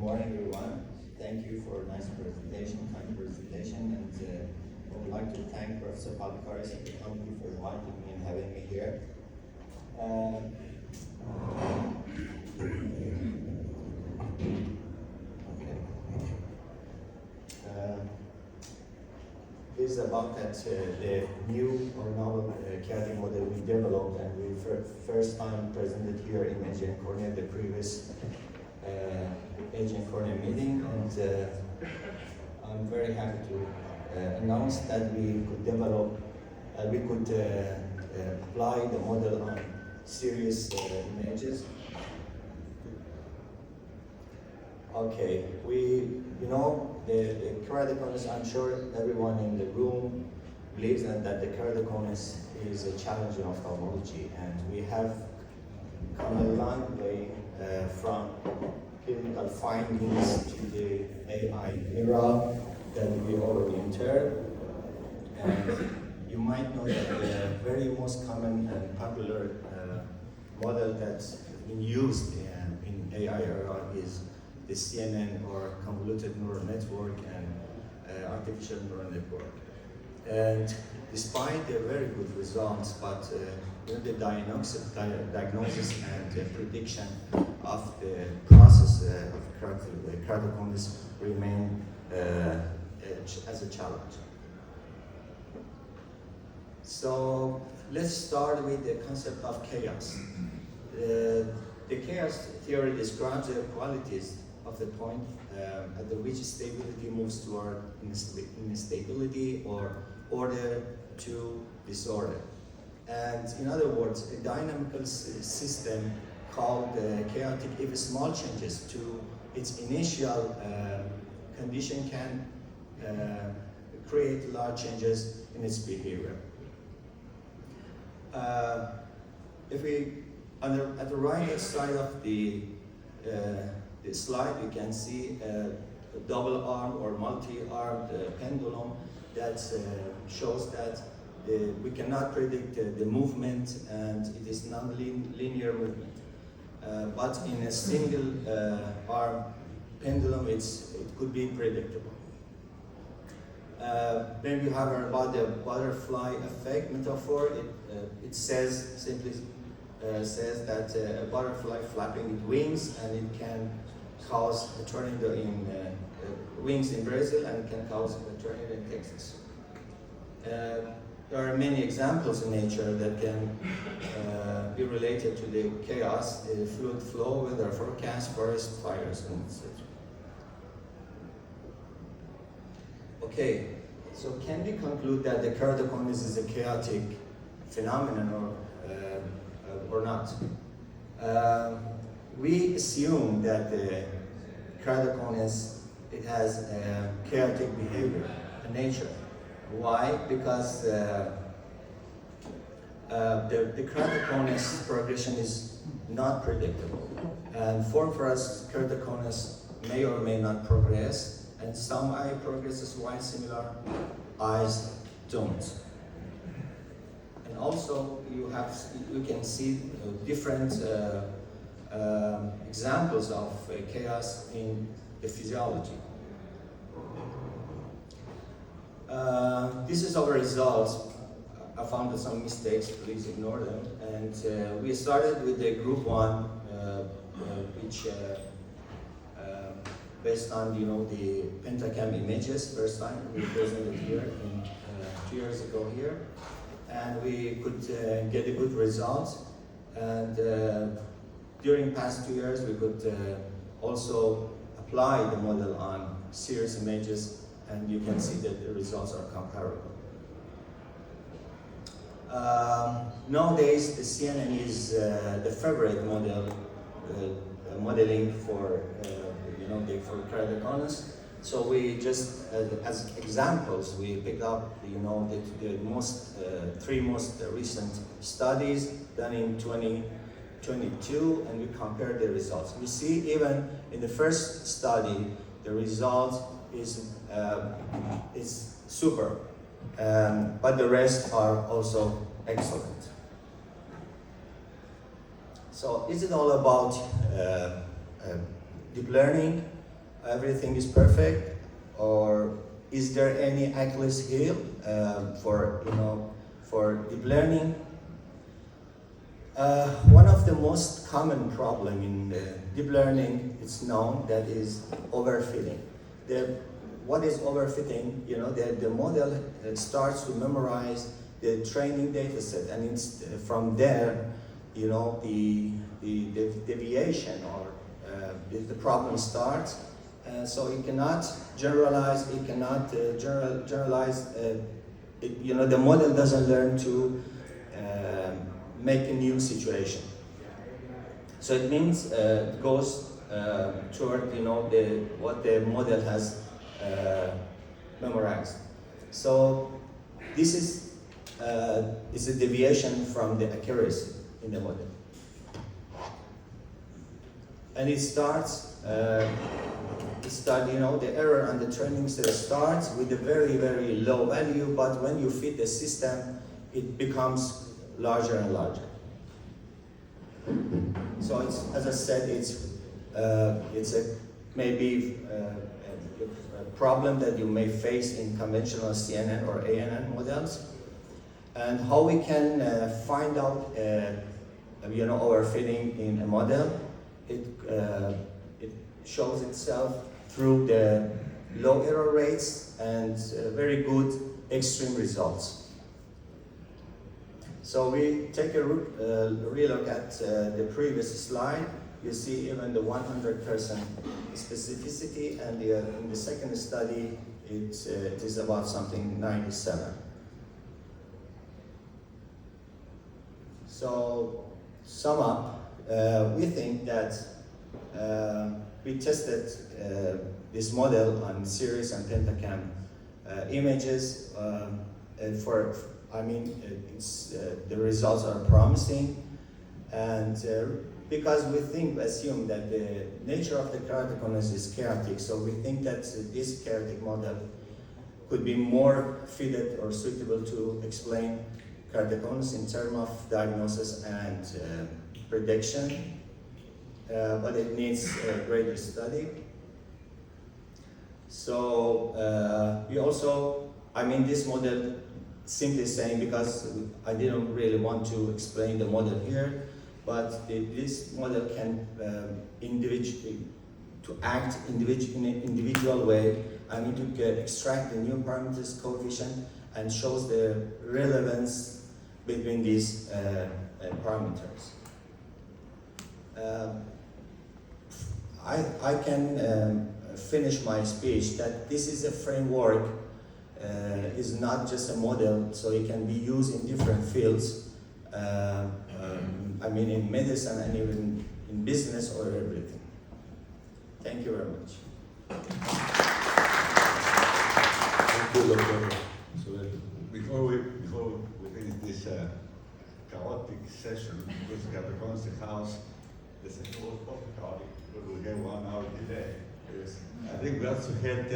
morning, everyone. Thank you for a nice presentation, kind presentation, and I would like to thank Professor Palikaris and the company for inviting me and having me here. This is about that the new or novel cardiac model we developed, and we first time presented here in Asian Cornea, the previous Asian Cornea meeting, and I'm very happy to announce that we could develop, we could apply the model on serious images. Okay, you know, the keratoconus, I'm sure everyone in the room believes that the keratoconus is a challenge in ophthalmology, and we have come a long way from clinical findings to the AI era that we already entered. And you might know that the very most common and popular model that's been used in AI era is the CNN, or convoluted neural network, and artificial neural network. And despite their very good results, but the diagnosis and prediction of the process of keratoconus remain as a challenge. So let's start with the concept of chaos. The chaos theory describes the qualities of the point at which stability moves toward instability or order to disorder. And in other words, a dynamical system called chaotic, if small changes to its initial condition can create large changes in its behavior. If we, at the right side of the slide, you can see a double arm or multi-armed pendulum that shows that we cannot predict the movement, and it is non-linear movement. But in a single arm pendulum, it could be predictable. Then you have about the butterfly effect metaphor. It simply says that a butterfly flapping its wings, and it can cause a tornado in wings in Brazil, and it can cause a tornado in Texas. There are many examples in nature that can be related to the chaos, the fluid flow, weather forecast, forest fires, and etc. Okay, so can we conclude that the keratoconus is a chaotic phenomenon or not? We assume that the keratoconus, it has a chaotic behavior, a nature. Why? Because the keratoconus progression is not predictable. And for us, keratoconus may or may not progress, and some eye progresses while similar eyes don't. And also, you can see different examples of chaos in the physiology. This is our results. I found some mistakes, please ignore them. And we started with the group 1, which based on the PENTACM images. First time we presented here 2 years ago here, and we could get a good result. And during past 2 years, we could also apply the model on serious images, and you can see that the results are comparable. Nowadays, the CNN is the favorite model, modeling for for keratoconus. So we just, as examples, we picked up the three most recent studies done in 2022, and we compared the results. We see even in the first study, the result is super, but the rest are also excellent. So is it all about deep learning? everything is perfect, or is there any Achilles heel for deep learning? One of the most common problem in deep learning, it's known, that is overfitting. What is overfitting? The model starts to memorize the training data set, and it's from there, the deviation or the problem starts. So it cannot generalize. It cannot generalize. The model doesn't learn to make a new situation. So it means it goes toward what the model has memorized. So this is a deviation from the accuracy in the model, and it starts. The error on the training set starts with a very, very low value, but when you fit the system, it becomes larger and larger. So it's, as I said, it's maybe a problem that you may face in conventional CNN or ANN models, and how we can find out overfitting in a model. It shows itself through the low error rates and very good extreme results. So we take a relook at the previous slide. You see even the 100% specificity, and in the second study, it is about something 97. So sum up, we think that we tested this model on Sirius and PENTACM images. The results are promising, and because we assume that the nature of the keratoconus is chaotic, so we think that this chaotic model could be more fitted or suitable to explain keratoconus in terms of diagnosis and prediction. But it needs greater study. So we also, this model, simply saying, because I didn't really want to explain the model here, but this model can act in an individual way. To extract the new parameters coefficient and shows the relevance between these parameters. I can finish my speech that this is a framework, is not just a model, so it can be used in different fields. In medicine and even in business or everything. Thank you very much. Thank you, Dr. Soheil. Before we finish this chaotic session, because keratoconus is a house, the session was chaotic, because we have 1 hour delay. Yes. I think we have to head